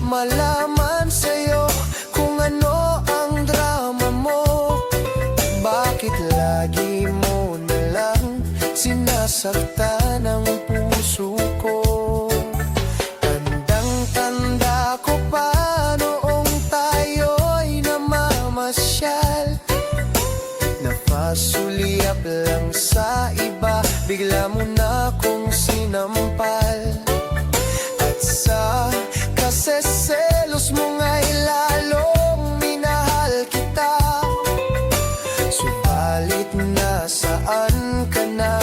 malaman sa'yo kung ano ang drama mo. Bakit lagi mo na lang sinasaktan ang puso ko? Tandang-tanda ko pa noong tayo'y namamasyal, napasulyap lang sa iba, bigla mo na kong sinampal. At sa kaseselos mo nga'y lalong minahal kita. Subalit nasaan ka na,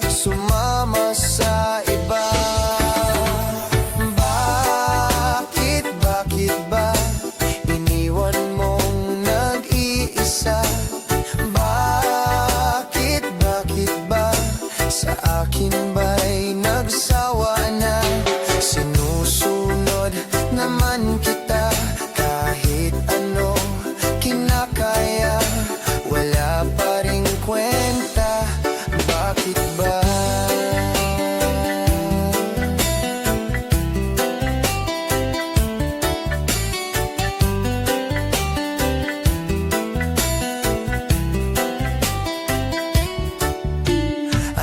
sumama sa iba? Bakit ba iniwan mong nag-iisa? Bakit ba sa akin ba'y nagsawa na? Sinusunod naman kita kahit ano kinakaya, wala pa ring kwenta. Bakit ba?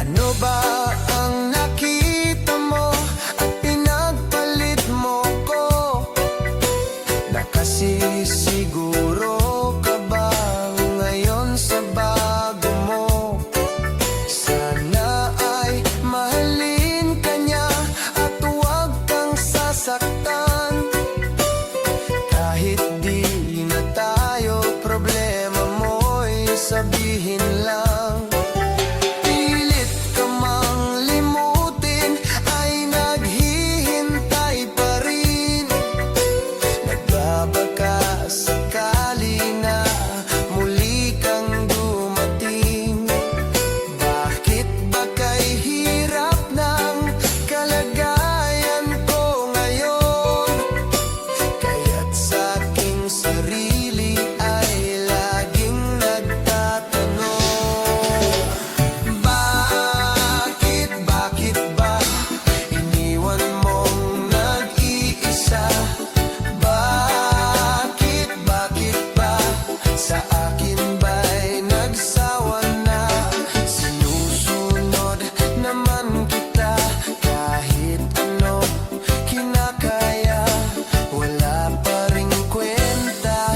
Ano ba ang nakita mo at pinagpalit mo ko? Nakasisiguro ka ba ngayon sa bago mo? Sana ay mahalin ka niya at huwag kang sasaktan. Kahit di na tayo, problema mo'y sabihin lang. Pilit ka mang limutin, ay naghihintay pa rin. Nagbabaka sakali na muli kang dumating. Bakit ba kay hirap ng kalagayan ko ngayon? Kaya't sa aking sarili ay laging nagtatanong, bakit ba iniwan mong nag-iisa? Bakit ba sa akin ba'y nagsawa na? Sinusunod naman kita kahit ano kinakaya, wala pa ring kwenta.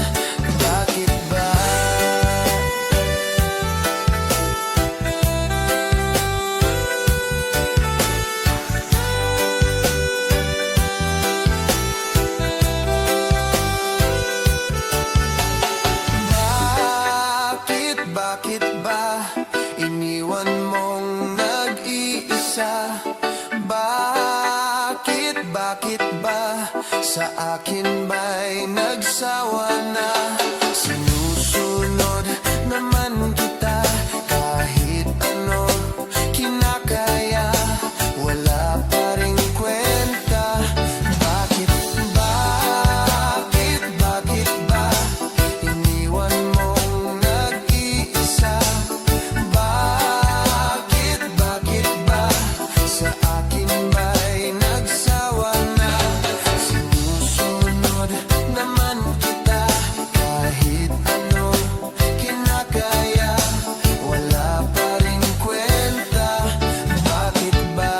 Bakit ba? Bakit ba iniwan mong nag-iisa? Bakit ba sa akin ba'y nagsawa na? Sinusunod naman kita kahit ano kinakaya, wala pa ring kwenta. Bakit ba iniwan mong nag-iisa? Bakit ba sa akin ba'y nagsawa na? Sinusunod naman kita kahit ano kinakaya, wala pa ring kwenta. Bakit ba?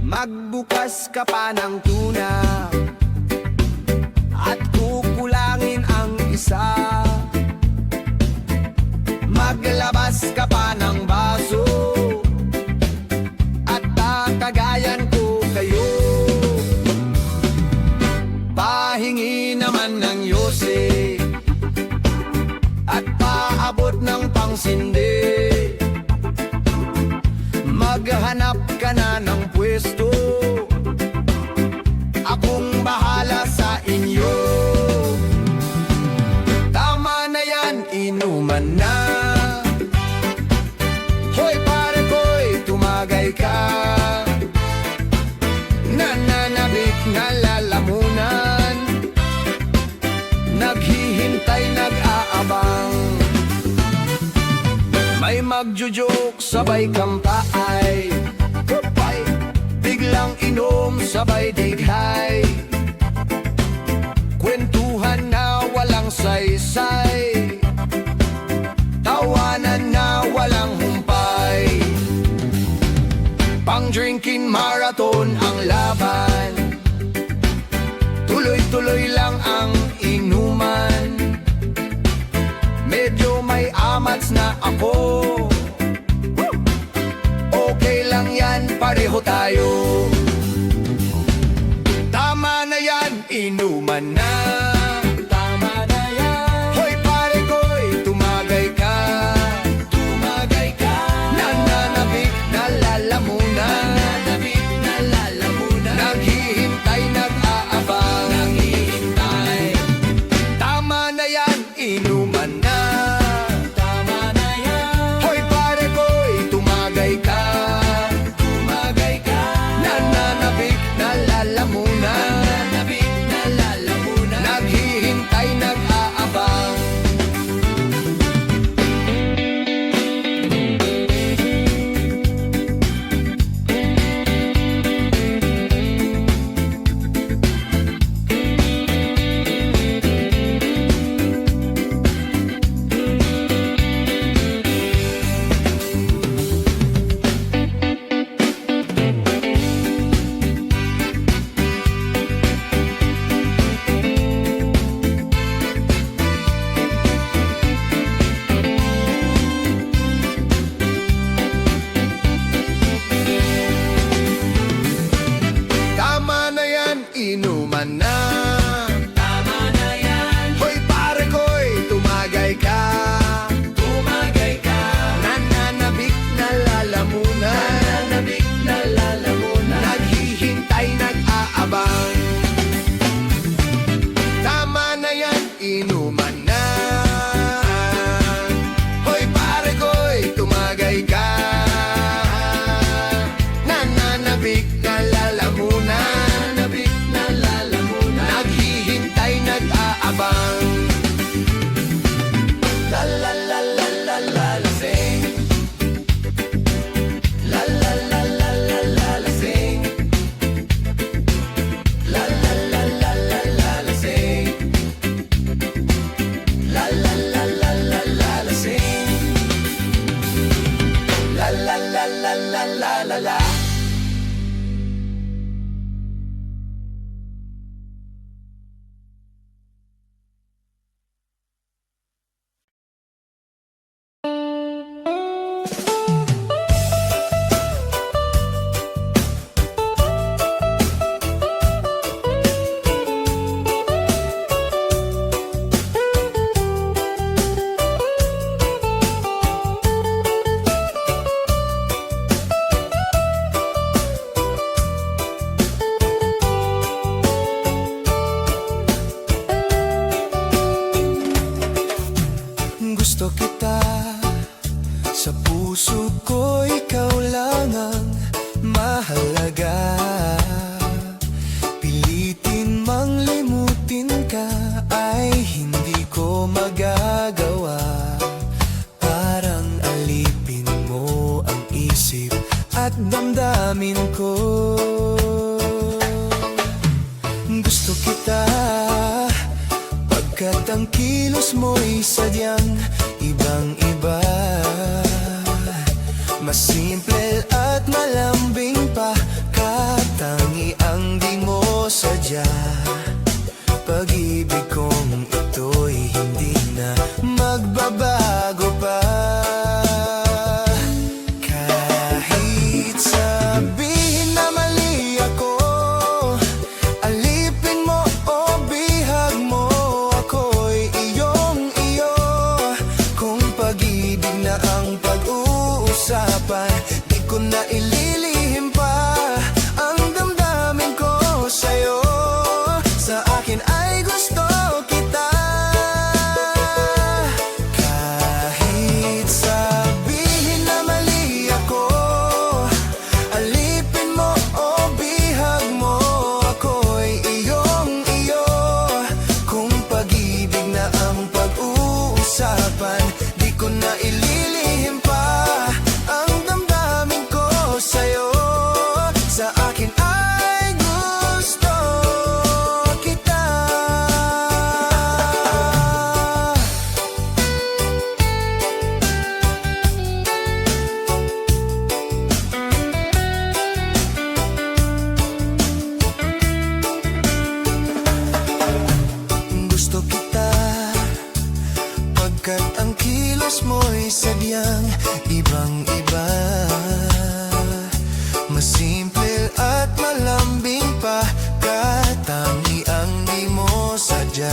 Magbukas ka pa ng tuna at kukulangin ang isa. Maglabas ka pa ng baso at tatagayan ko kayo. Pahingi naman ng yose at paabot ng pangsindi. Maghanap ka na ng pwesto, akong bahala sa inyo. naghihintay, nag-aabang. May magjujuk, sabay kampay, biglang inom, sabay dighay. Kwentuhan na walang saysay, tawanan na walang humpay. Pang-drinking marathon ang laban, tuloy-tuloy lang ang inuman. Medyo may amats na ako, okay lang yan, pareho tayo. Tama na yan, inuman na. Tama na yan. Hoy pare ko'y tumagay ka. Tumagay ka. Nananabik, nalalamunan. Nananabik, nalalamunan. Naghihintay, nag-aabang. Naghihintay. Tama na yan, inuman na. Tama na yan. Hoy pare ko'y tumagay ka. Tumagay ka. Nananabik, nalalamunan. Nananabik, nalalamunan. Naghihintay, nag-aabang. Tama na yan, inuman na. Tama na yan. Hoy pare ko'y tumagay ka. Tumagay ka. Nananabik, nalalamunan. Nananabik, nalalamunan. Naghihintay, nag-aabang. Tama na yan, inuman na. Hoy pare ko'y tumagay ka. Nananabik, nalalamunan. Nananabik, nalalamunan. Naghihintay, nag-aabang. La la la la la la la sing. La la la la la la la sing. La la la la la la la sing. La la la la la la la sing. La la la la la la la la. Gusto kita, sa puso ko ikaw lang ang mahalaga. Pilitin mang limutin ka ay hindi ko magagawa. Parang alipin mo ang isip at damdamin ko. Gusto kita, pagkat ang kilos mo'y sadyang ibang-iba. Mas simple at malambing pa, katangi ang di mo sadya. Pag-ibig kong ito'y hindi na magbabago pa. Kahit sabihin na mali ako, alipin mo o bihag mo, ako'y iyong-iyo. Kung pag-ibig na ang pag-uusapan, di ko na ililihim pa ang damdamin ko sa'yo. Sa akin ay gusto kita. kilos mo'y sadyang ibang-iba. Masimple at malambing pa, katangiang di mo sadya.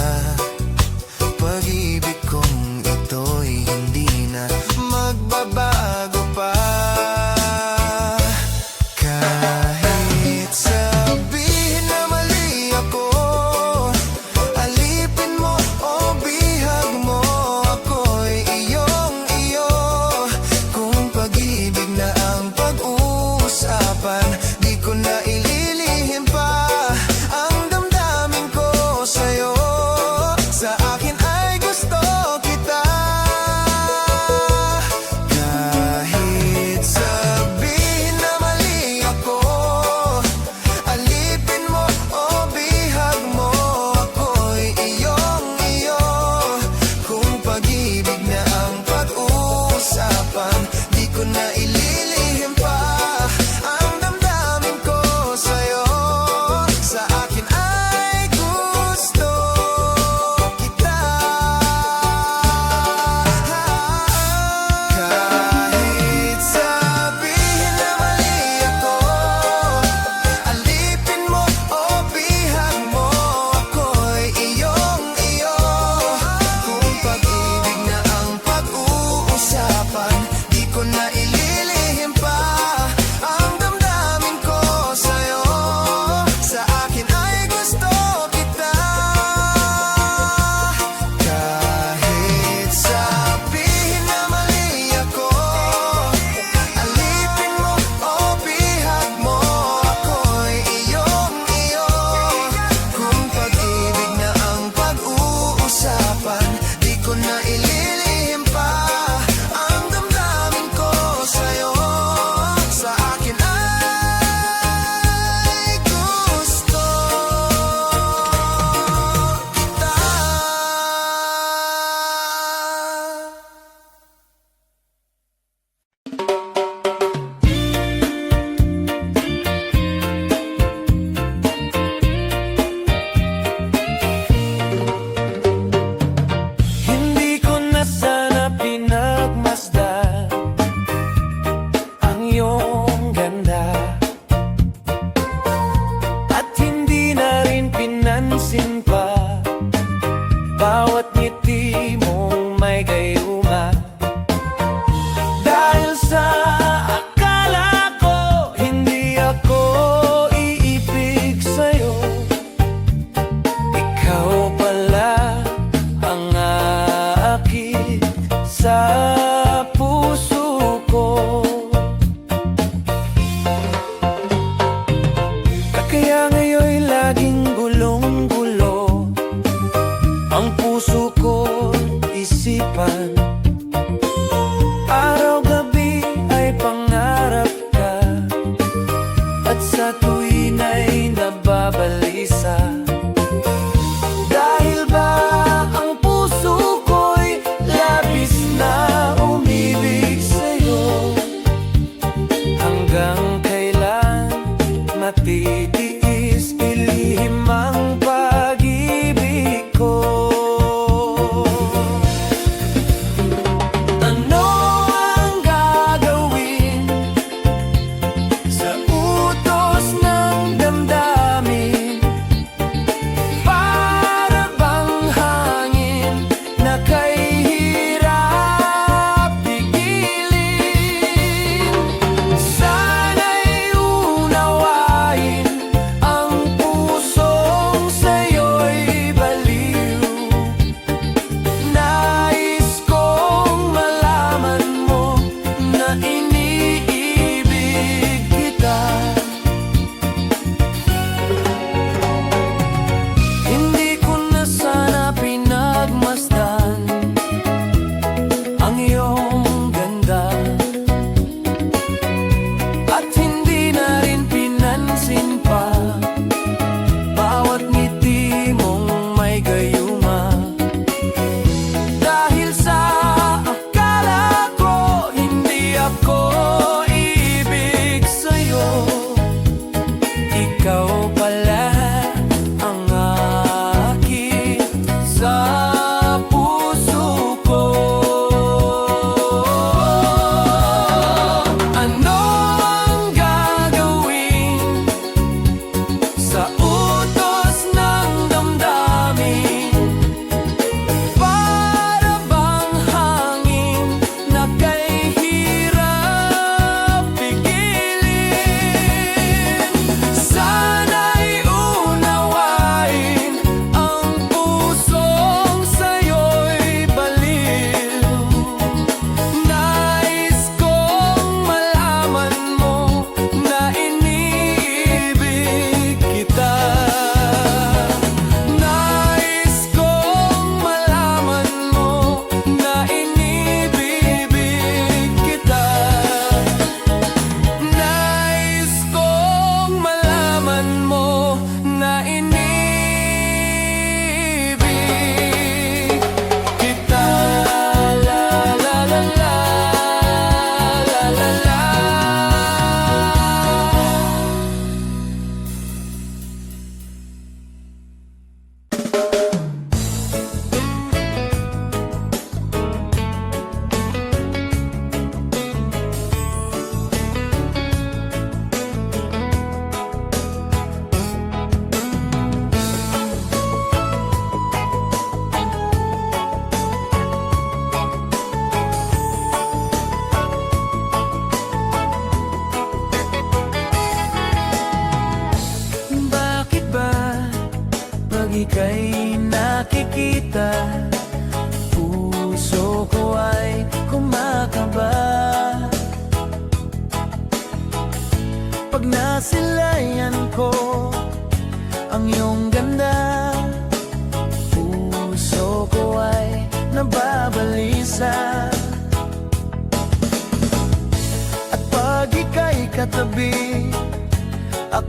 Pag-ibig kong ito'y hindi na magbabago pa. Kahit sabihin na mali ako, alipin mo o bihag mo, ako'y iyong-iyo. Kung pag-ibig na ang pag-uusapan, di ko na ililihim pa ang damdamin ko sa'yo. Sa akin ay gusto kita. Kahit sabihin na mali ako, alipin mo o bihag mo, ako'y iyong-iyo. Kung pag-ibig na ang pag-uusapan, di ko na ililihim pa ang damdamin ko sa'yo. Sa akin ay gusto kita. Kahit sabihin na mali ako, alipin mo o bihag mo, ako'y iyong-iyo. Kung pag-ibig na ang pag-uusapan, di ko na ililihim pa ang damdamin ko sa'yo. Sa akin ay gusto kita. Kahit sabihin na mali ako, alipin mo o bihag mo, ako'y iyong-iyo. Kung pag-ibig na ang pag-uusapan, di ko na ililihim pa ang damdamin ko sa'yo. Sa akin ay gusto kita. Hindi ko na sana pinagmasdan ang iyong ganda, at hindi na rin pinansin pa bawat ngiti mong may gayuma. Dahil sa akala ko hindi ako iibig sa'yo, ikaw pala ang aakit sa puso ko. Kaya ngayon'y laging gulong-gulo ang puso ko, isipan. Araw-gabi ay pangarap ka, at sa tuwin ay nababalisa. Dahil ba ang puso ko'y labis na umibig sa'yo? Hanggang kailan matitiis ilihim ang pag-ibig ko?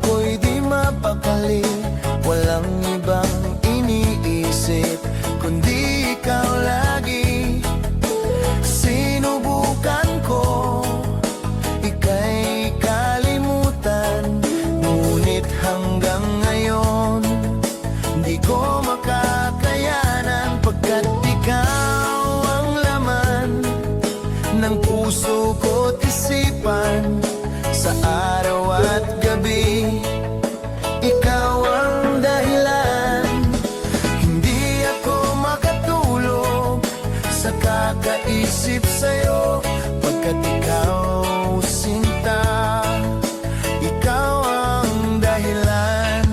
ako'y di mapakali, walang ibang iniisip kundi ikaw lagi. Sinubukan ko ika'y kalimutan, ngunit hanggang ngayon di ko makakayanan, pagkat ikaw ang laman ng puso ko't isipan. Sa araw at gabi, ikaw ang dahilan. Hindi ako makatulog sa kakaisip sa'yo, pagkat ikaw, sinta, ikaw ang dahilan.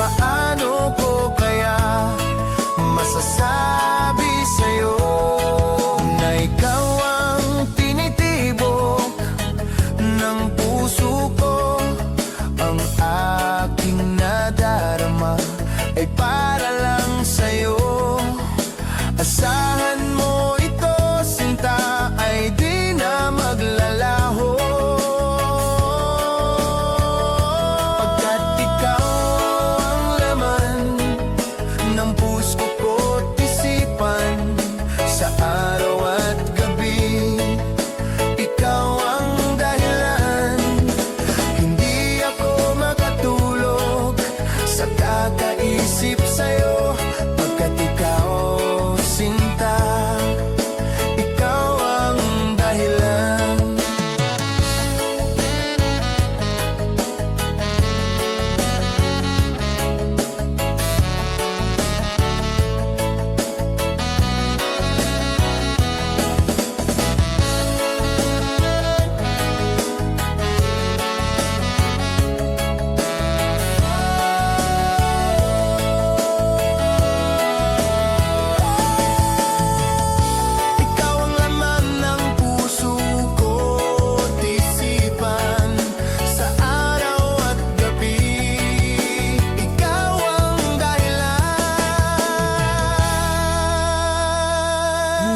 Paano ko kaya masasabi sa'yo na ikaw ang tinitibok ng puso ko? Ang aking nadarama ay para lang sa'yo. Asahan mo ito, sinta, ay di na maglalaho, pagkat ikaw ang laman ng puso ko't isipan. Sa araw at gabi, ikaw ang dahilan. Hindi ako makatulog sa kakaisip sa'yo, pagkat ikaw, sinta, ikaw ang dahilan. Ikaw ang laman ng puso ko't isipan. Sa araw at gabi, ikaw ang dahilan.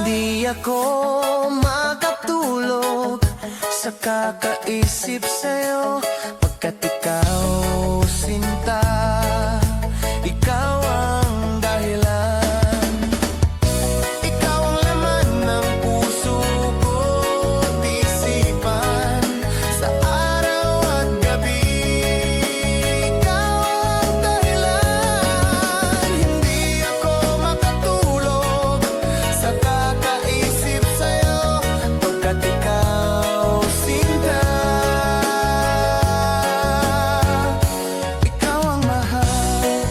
Hindi ako makatulog sa kakaisip sa'yo, pagkat ikaw, sinta, ikaw ang dahilan. Ikaw ang laman ng puso ko't isipan. Sa araw at gabi, ikaw ang dahilan. Hindi ako makatulog sa kakaisip sa'yo, pagkat ikaw, sinta, ikaw ang mahal.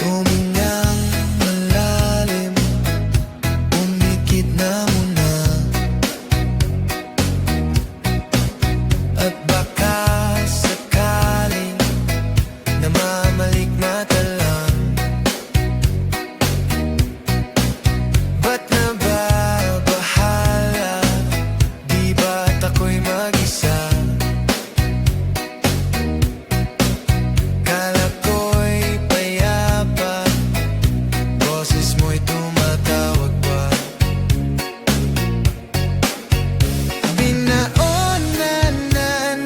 Humingang malalim, umikit na muna, at baka sakaling namamalikmata lang. Ba't nababahala? Di ba't ako'y mag-isa? Kala ko'y payapa, boses mo'y tumatawag pa. Binaonan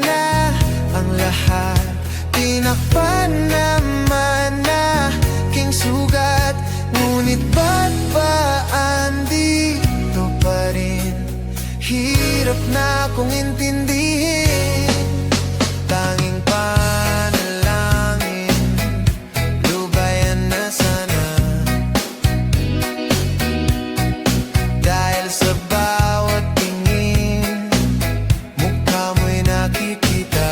na ang lahat, tinakpan naman na king sugat, ngunit ba't ba andito pa rin? Hirap na kong intindihin. Tanging panalangin, lubayan na sana. Dahil sa bawat tingin, mukha mo'y nakikita.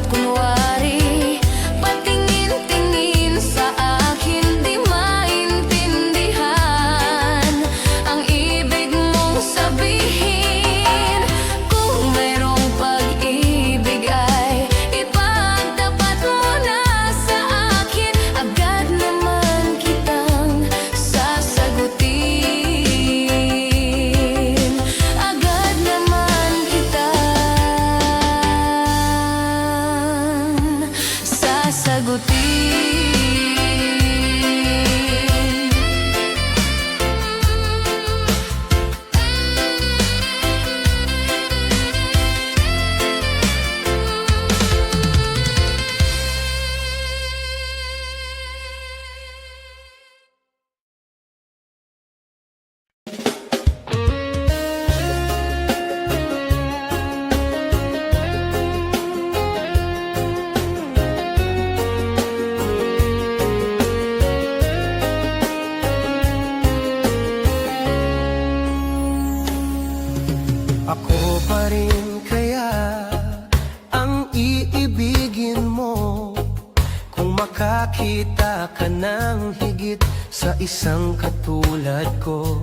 kunwari, patingin-tingin sa akin, di maintindihan ang ibig mong sabihin. Kung mayroong pag-ibig ay ipagtapat mo na sa akin, agad naman kitang sasagutin. Agad naman kitang sasagutin. Ako pa rin kaya ang iibigin mo kung makakita ka ng higit sa isang katulad ko.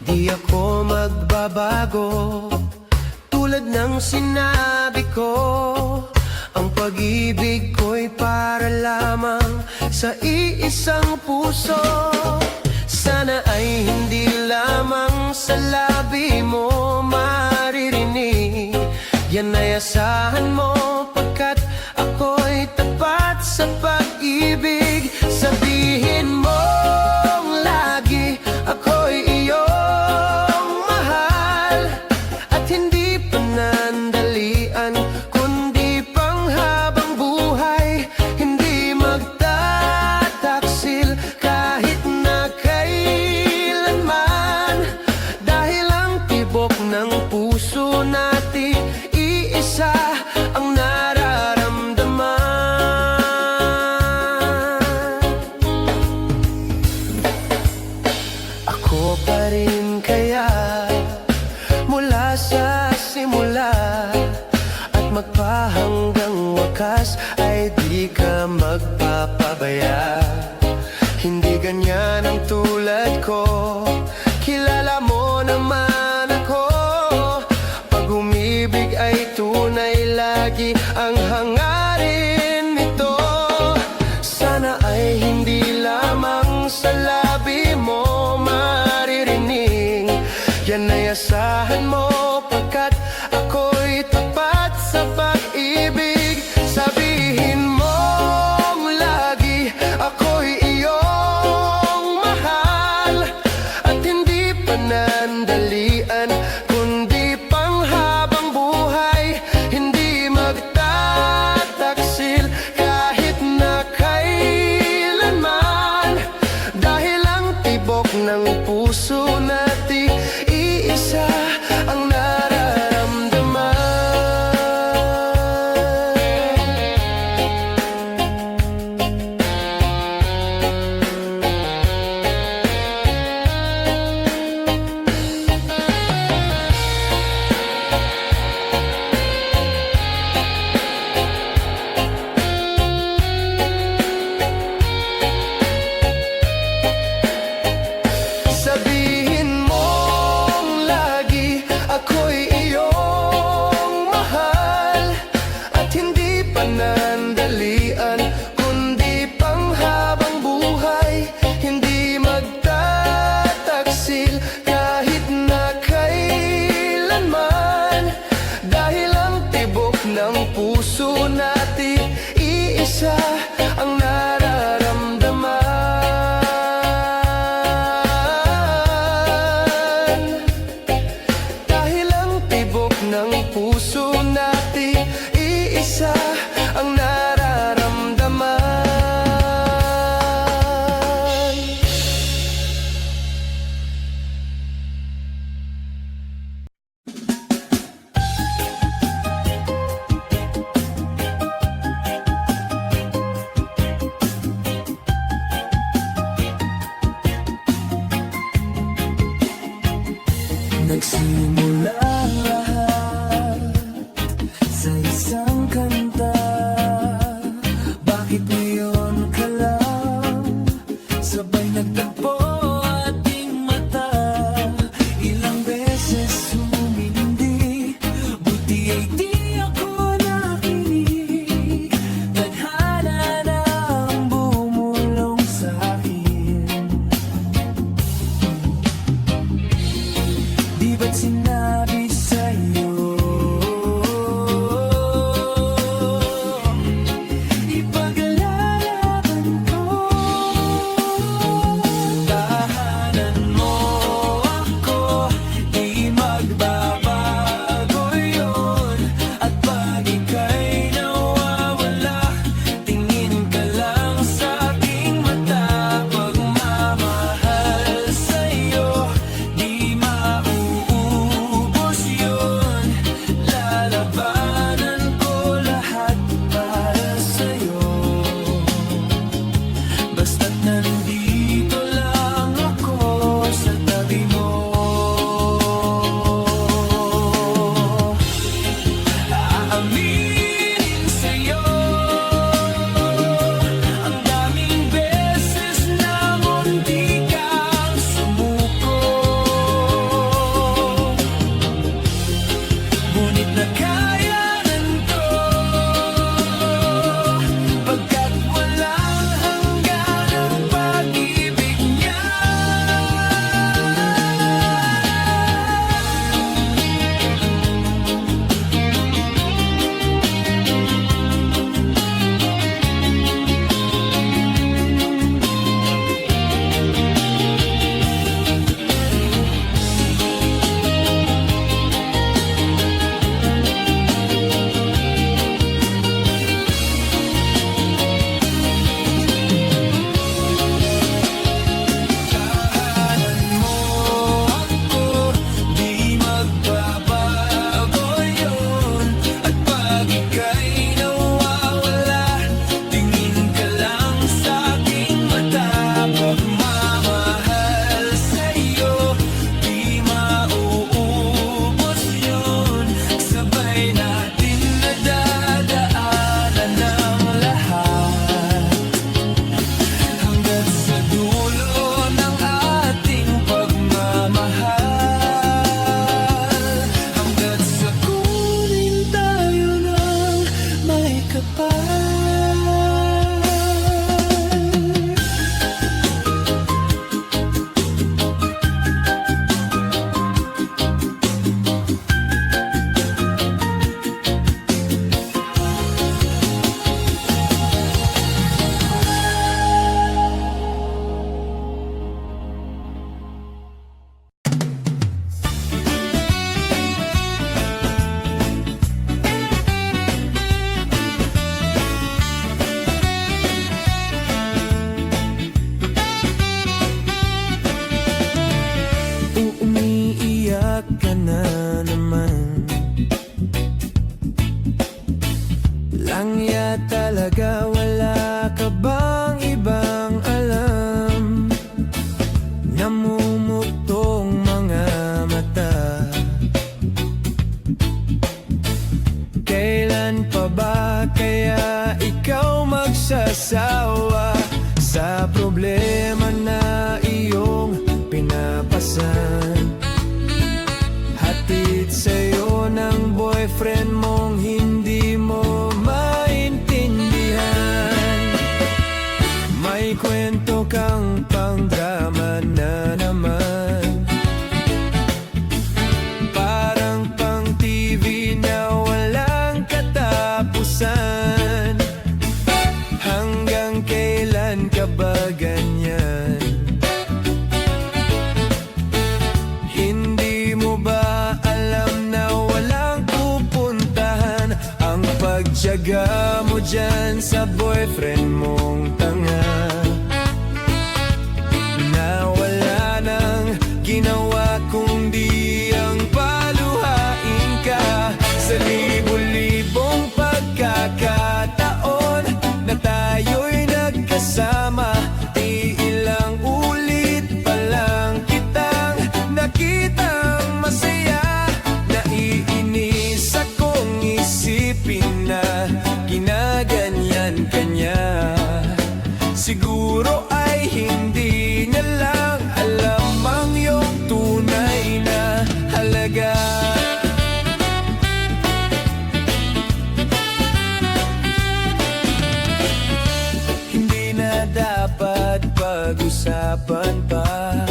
Di ako magbabago, tulad ng sinabi ko. Ang pag-ibig ko'y para lamang sa iisang puso. Sana ay hindi lamang sa labi mo maririnig. Yan ay asahan mo, pagkat ako'y tapat sa pag-ibig. Sabihin mong lagi ako'y iyong mahal, at hindi panandalian kundi panghabang buhay. Hindi magtataksil kahit na kailanman, dahil ang tibok ng puso natin iisa ang nararamdaman. Ako pa rin kaya mula sa simula at magpahanggang wakas ay di ka magpapabaya. Hindi ganyan ang tulad ko, kilala mo naman ako. Pag umibig ay tunay, lagi ang hangarin nito. Sana ay hindi lamang sa labi mo maririnig. Yan ay asahan mo, pagkat ako'y tapat sa pag-ibig. Sabihin mong lagi ako'y iyong mahal, at hindi panandalian kundi panghabang buhay. Hindi magtataksil kahit na kailanman, dahil ang tibok ng puso natin iisa ang nararamdaman. Sabihin mong lagi ako'y iyong mahal, at hindi panandalian kundi panghabang buhay. Hindi magtataksil kahit na kailanman, dahil ang tibok ng puso natin iisa ang nararamdaman. Dahil ang tibok ng puso natin iisa ang nararamdaman. Nagsimula lahat sa isang kanta. Bakit ngayon ka lang sabay nagtagpo ating mata? Ilang beses humindi, buti ay di ako nakinig. Tadhana na ang bumulong sa'kin. Di ba't sinabi sa'yo ipaglalaban ko? Tahanan mo ako, di magbabago yun. At pag ika'y nawawala, tingin ka lang sa aking mata. Pagmamahal sa'yo, di mauubos yun. Lalabanan ko lahat para sa'yo. Basta't nandito lang ako sa tabi mo. Aaminin sa'yo, ang daming beses na munti kang sumuko. Ngunit nakayanan ko, pagkat walang hanggan ang pag-ibig niya. Tahanan mo ako, di magbabago yun. At pag ika'y nawawala, tingin ka lang sa aking mata. Pagmamahal sa'yo, di mauubos yun. Sabay natin nadadaanan ang lahat, hanggang sa dulo ng ating pagmamahal. Hanggang sa kunin tayo ng may kapal. Umiiyak ka na naman. Langya talaga, wala ka bang ibang alam? Namumutong mga mata. Kailan pa ba kaya ikaw magsasawa sa problema na iyong pinapasan? Hatid sa'yo ng boyfriend mong hindi mo maintindihan. May kwento kang pang-drama na naman, parang pang-TV na walang katapusan. Hanggang kailan ka ba ganyan? Hindi mo ba alam na walang pupuntahan ang pagtiyaga mo dyan sa boyfriend mong tanga? Na wala nang ginawa kundi ang paluhain ka sa libo-libong pagkakataon na tayo'y nagkasama. Iilang ulit pa lang kitang nakitang masaya. Naiinis akong isipin na ginaganyan ka niya. usapan pa.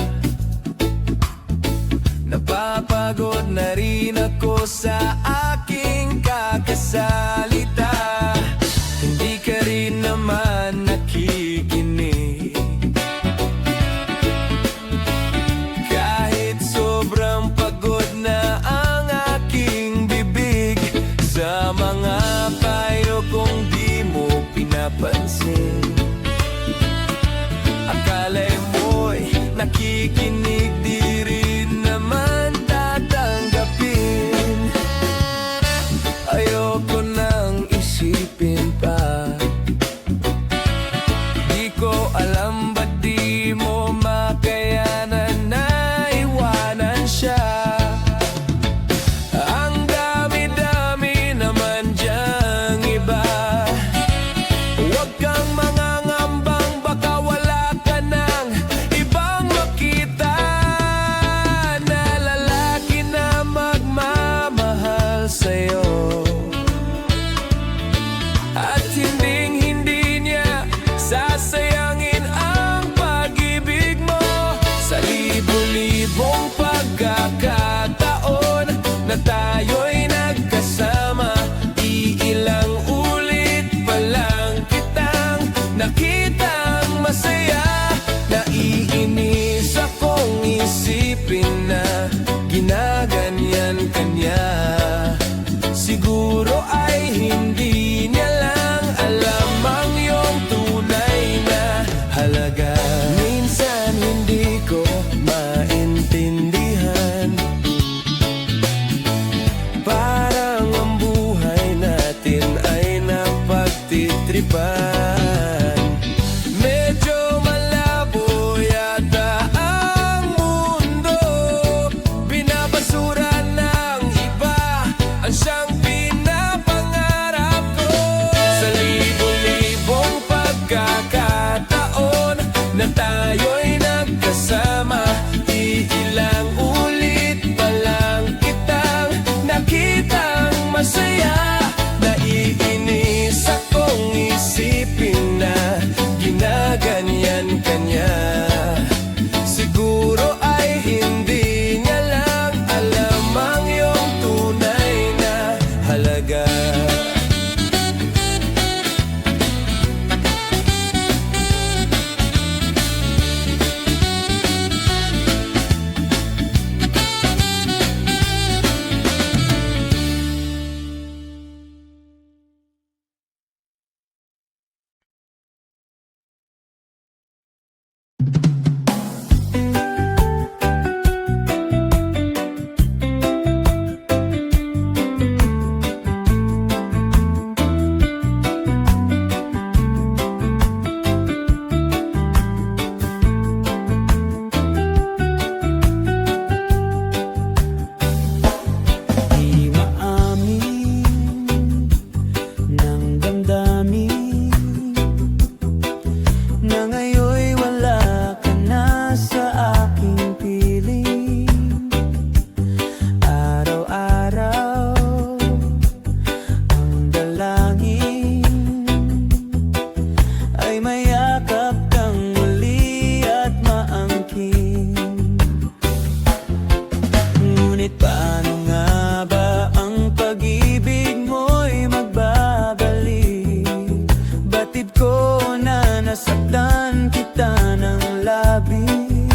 Napapagod na rin ako sa aking kakasalita. Hindi ka rin naman nakikinig. Kahit sobrang pagod na ang aking bibig, sa mga payo kong di mo pinapansin. Akala'y mo'y nakikinig, di rin naman tatanggapin. Ayoko nang isipin pa. Di ko alam ba't di mo makayanan na iwanan siya. Ang dami-dami naman diyang iba. Huwag kang mangangambang, baka wala ka nang ibang makita na lalaki na magmamahal sa'yo. At hinding-hindi niya sasayangin ang pag-ibig mo. Sa libo-libong pagkakataon na tayo'y nagkasama, iilang ulit pa lang kitang nakitang masaya. Naiinis akong isipin na ginaganyan ka niya. Siguro ay hindi niya lang alam ang iyong tunay na halaga. Minsan hindi ko maintindihan, parang ang buhay natin ay napagtitripan. Medyo malabo yata ang mundo, binabasura ng iba ang siyang pinapangarap ko. Sa libo-libong pagkakataon na tayo'y nagkasama, iilang ulit pa lang kitang nakitang masaya. Naiinis akong isipin na ginaganyan ka niya. Siguro ay hindi niya lang alam ang iyong tunay na halaga. Di maamin ng damdamin na ngayon'y wala ka na sa aking piling. Araw-araw ang dalangin ay mayakap kang muli at maangkin. Ngunit paano nga ba ang pag-ibig mo'y magbabalik? Batid ko na nasaktan kita ng labis,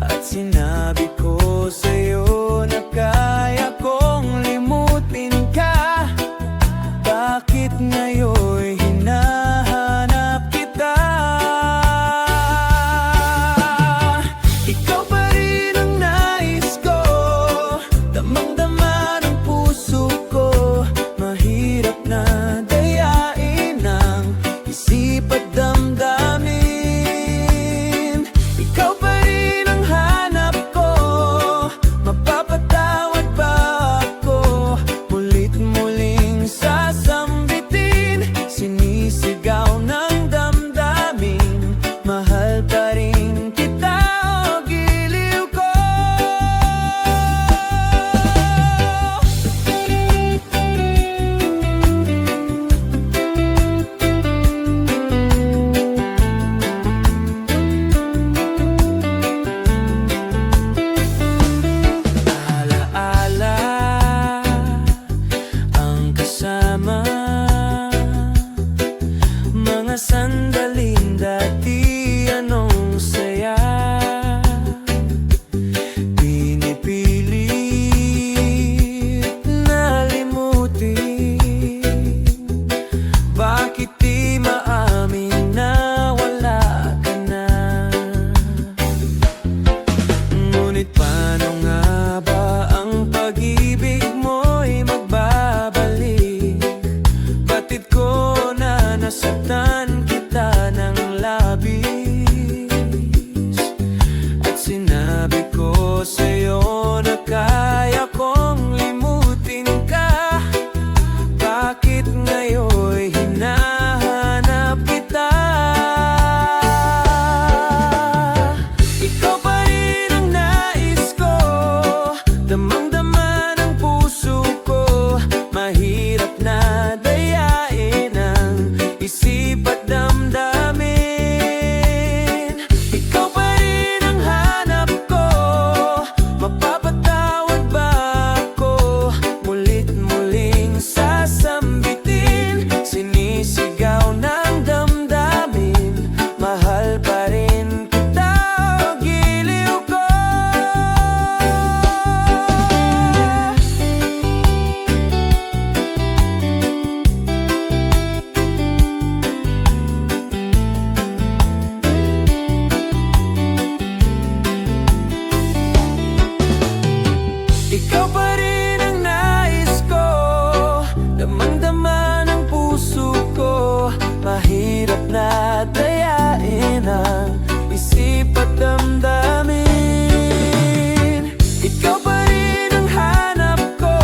at sinabi ko sa'yo na kaya kong limutin ka. Bakit ngayon'y hinahanap kita? Ikaw pa rin ang nais ko, damang-dama ng puso ko. Mahirap na dayain ang isip at damdamin. Ikaw pa rin ang hanap ko, Bakit di maamin na wala ka na? Ngunit paano nga ba ang pag-ibig mo'y magbabalik? Batid ko na nasaktan kita ng labis, at sinabi ko sa'yo na kaya kong limutin ka. Bakit ngayon'y hinahanap kita? Ikaw pa rin ang nais ko, damang-dama ng puso ko. Mahirap na dayain ang isip at damdamin. Ikaw pa rin ang hanap ko, mapapatawad ba ako? Mulit-muling sasambitin, sinisigaw ng damdamin. Mahal pa rin kita, o giliw ko. Ikaw pa rin ang nais ko, damang-dama ng puso ko. Mahirap na dayain ang isip at damdamin. Ikaw pa rin ang hanap ko,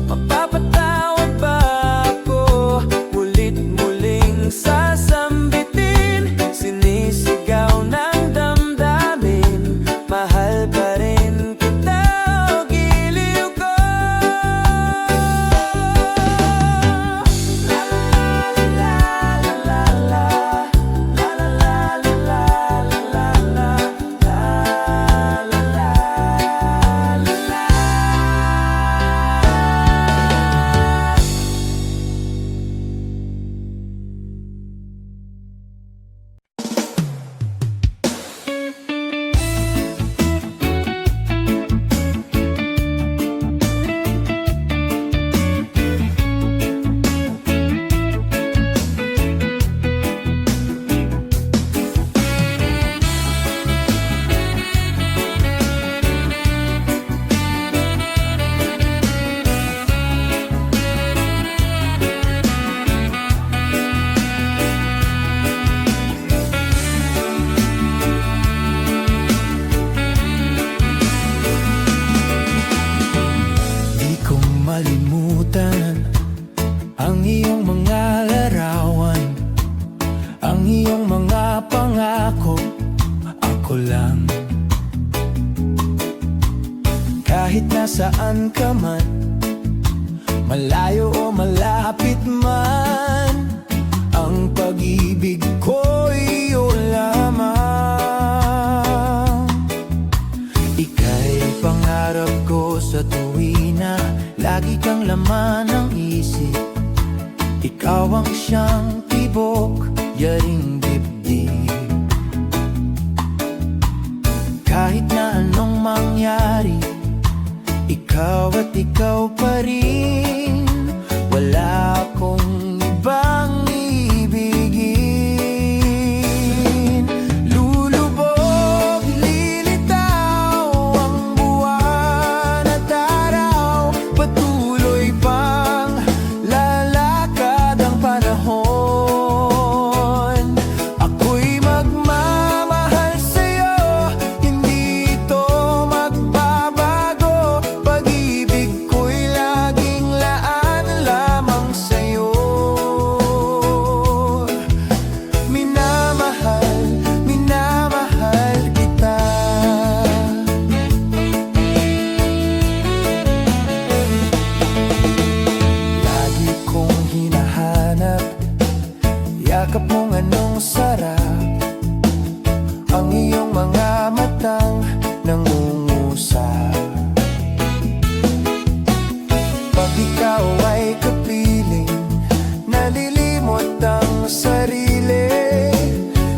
mapapatawad ba ako? Mulit-muling sasambitin, sinisigaw ng damdamin. Mahal pa rin kita, o giliw ko. La la la la la la, la la la la la la, la la la Di ko malimutan ang iyong mga larawan, ang iyong mga pangako. Ako lang, kahit nasaan ka man, malayo o malapit man, ang pag-ibig ko'y iyo lamang. Ika'y pangarap ko sa tuwina, lagi kang laman ng isip. Ikaw ang siyang tibok, yaring dibdib. Kahit na anong mangyari, ikaw at ikaw pa rin. Wala akong ibang ibigin. Lulubog, lilitaw ang buwan at araw. Patuloy pang lalakad ang panahon. Ako'y magmamahal sa'yo, hindi ito magbabago. Pag-ibig ko'y laging laan lamang sa'yo. Minamahal, minamahal kita. Lagi kong hinahanap yakap mong anong sarap, ang iyong mga matang nangungusap. Pag ikaw ay kapiling, nalilimot ang sarili.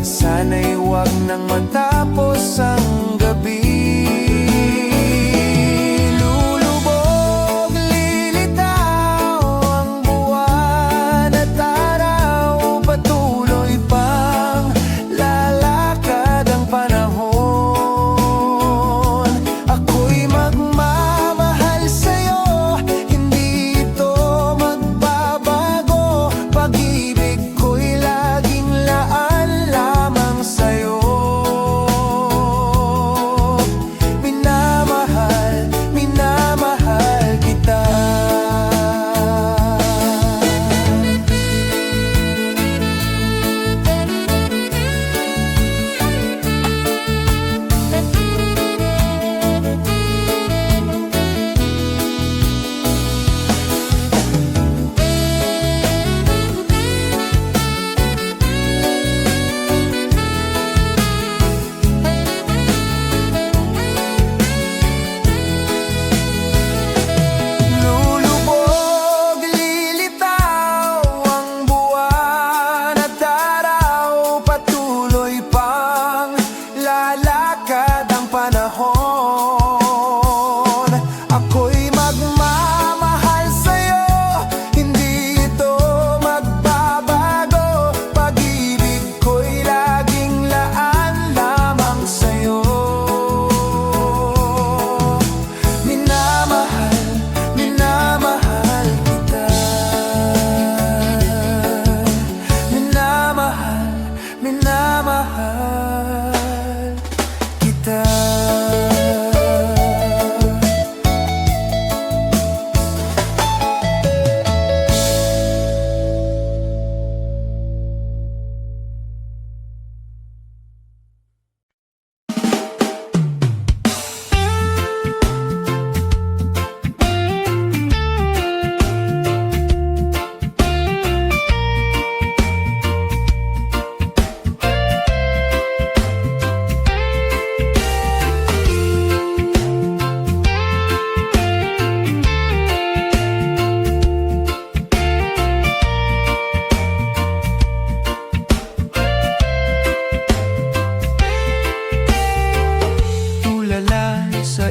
Sana'y huwag nang matapos ang gabi. Lulubog, lilitaw ang buwan at araw.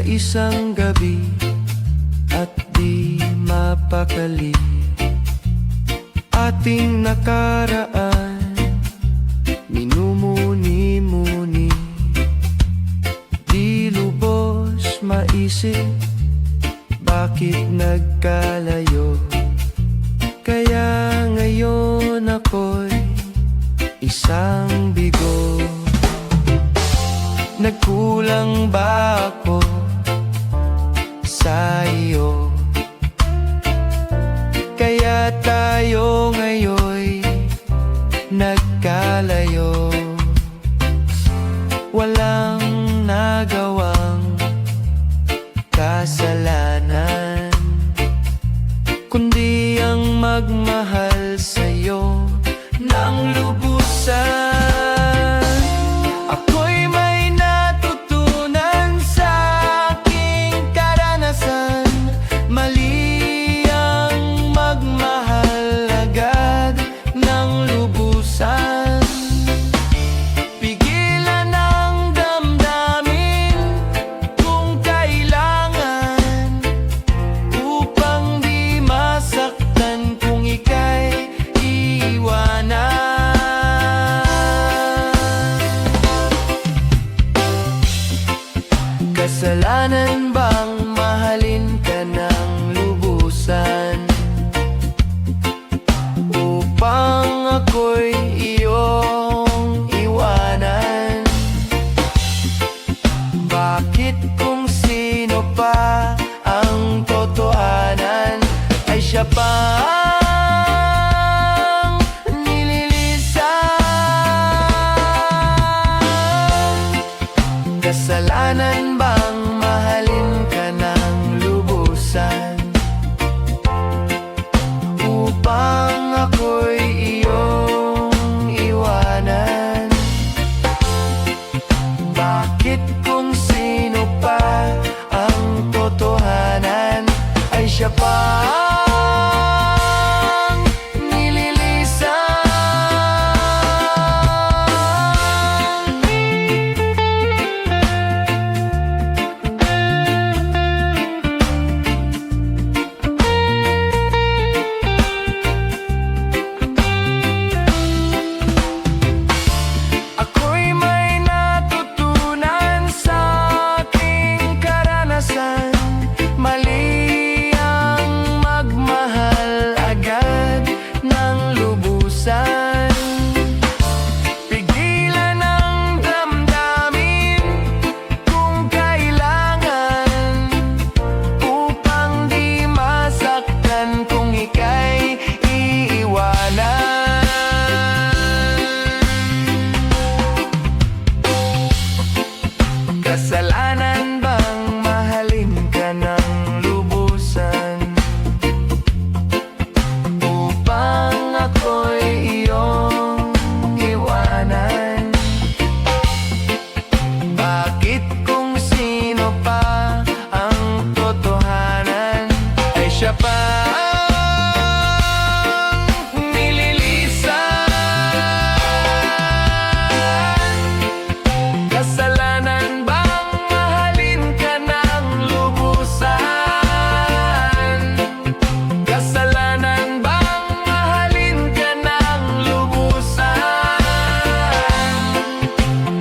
isang gabi at di mapakali. Ating nakaraan, minumuni-muni, di lubos maisip bakit nagkalayo. Kaya ngayon ako'y isang bigo. Nagkulang ba ako sa iyo? Kaya tayo ngayon'y nagkalayo. Walang nagawang kasalanan, kundi ang magmahal sa'yo ng lubusan. Ako'y may natutunan sa aking karanasan. Mali ang magmahal agad ng lubusan. Pigilan ang damdamin kung kailangan, upang di masaktan kung ika'y iiwanan. Kasalanan bang mahalin ka ng lubusan, upang ako'y iyong iwanan? Bakit kung sino pa ang totohanan ay siya pa ang nililisan? Kasalanan bang mahalin ka ng lubusan, upang ako'y iyong iwanan? Bakit kung sino pa ang totohanan ay siya pa ang nililisan? Ako'y may natutunan sa aking karanasan. Mali ang magmahal agad ng lubusan. Pigilan ang damdamin kung kailangan, upang di masaktan kung ika'y iiwanan. Kasalanan bang mahalin ka ng lubusan, upang ako'y iyong iwanan? Bakit kung sino pa ang totohanan ay siya pa ang nililisan? Kasalanan bang mahalin ka ng lubusan? Kasalanan bang mahalin ka ng lubusan?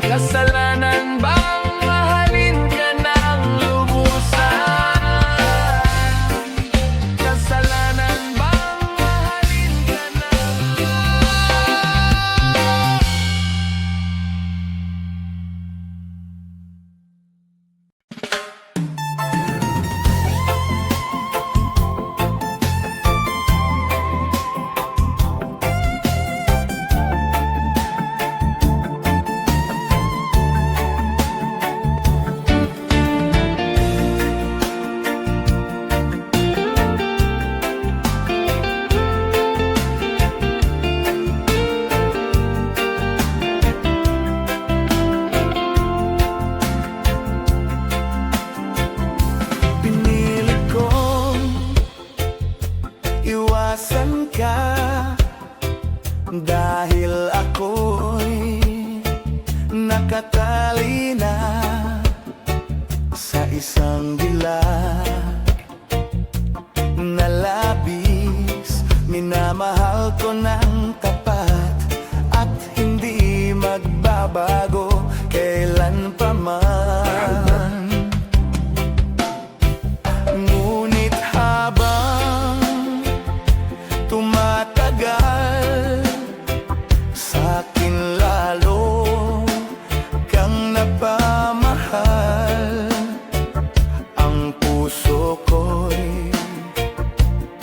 Kasalanan bang mahalin ka ng lubusan? Kasalanan bang mahalin ka pinili kong iwasan ka, dahil ako'y nakatali na sa isang dilag na labis, minamahal ko ng tapat at hindi magbabago kailan pa man. Ngunit habang tumatagal, sa'kin lalo kang napamahal. Ang puso ko'y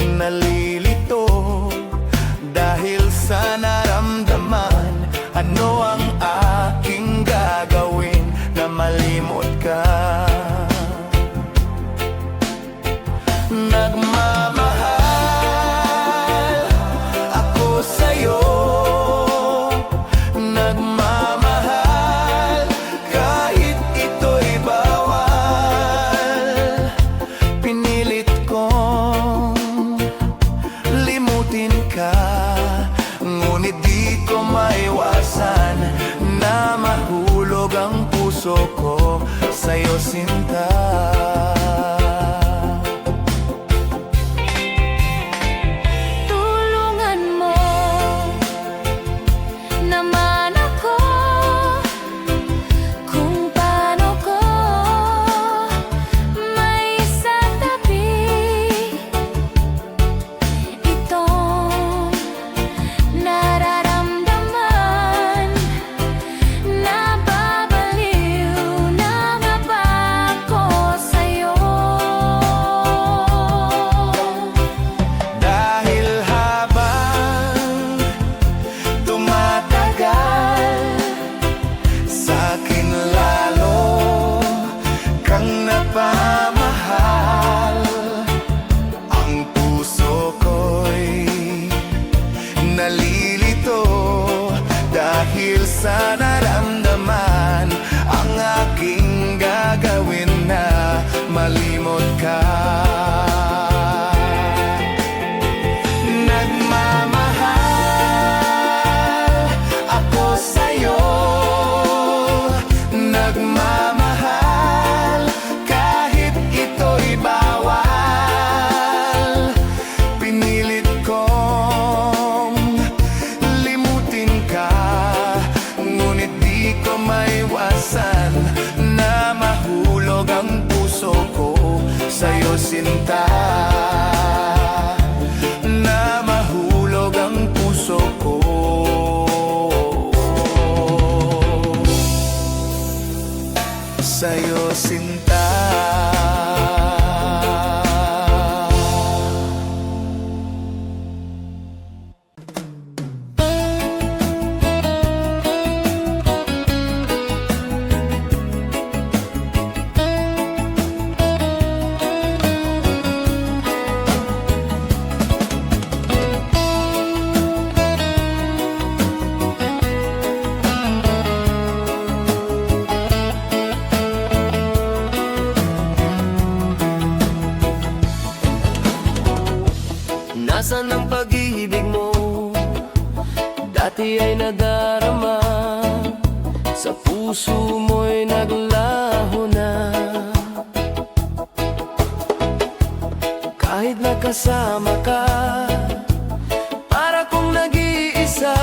nalilito dahil sa naramdaman. Ano ang aking gagawin na malimot ka? Nagmamahal ako sa'yo, nagmamahal kahit ito'y bawal. Pinilit kong limutin ka, ngunit di ko maiwasan na mahulog ang puso ko sa'yo, sinta. Tulungan mo naman ako kung paano ko may sa tabi itong nararamdaman. Nababaliw na nga ba ako sa'yo? Dahil habang tumatagal, sa'kin lalo kang napamahal. Ang puso ko'y nalilito dahil sa naramdaman. Ang aking gagawin na malimot ka. Nagmamahal ako sa'yo, nagmamahal kahit ito'y bawal. Pinilit kong limutin ka, ngunit di ko maiwasan na mahulog ang puso ko sa'yo, sinta. Na mahulog ang puso ko sa'yo, sinta. Nasaan ang pag-ibig mo? Dati ay nadarama, sa puso mo'y naglaho na. Kahit nakasama ka, para kong nag-iisa.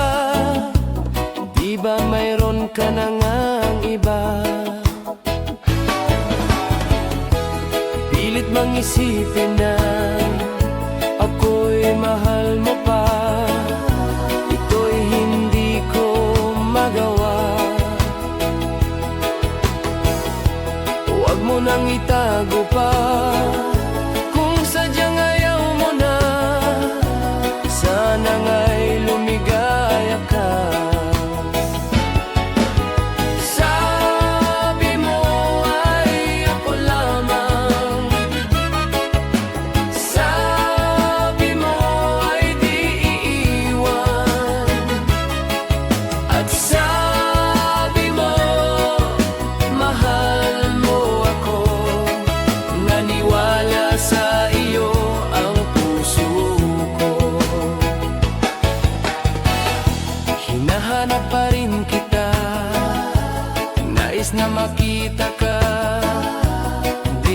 Di ba mayroon ka na ngang iba? Pilit mang isipin na ako'y mahal mo pa. Ito'y hindi ko magawa. Huwag mo nang itago pa kung sadyang ayaw mo na. Sana nga'y lumigaya ka. Sabi mo ay ako lamang, sabi mo ay di iiwan, at sabi mo mahal mo ako. Naniwala sa iyo ang puso ko. Hinahanap pa rin kita, nais na makita ka. Di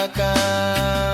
ka.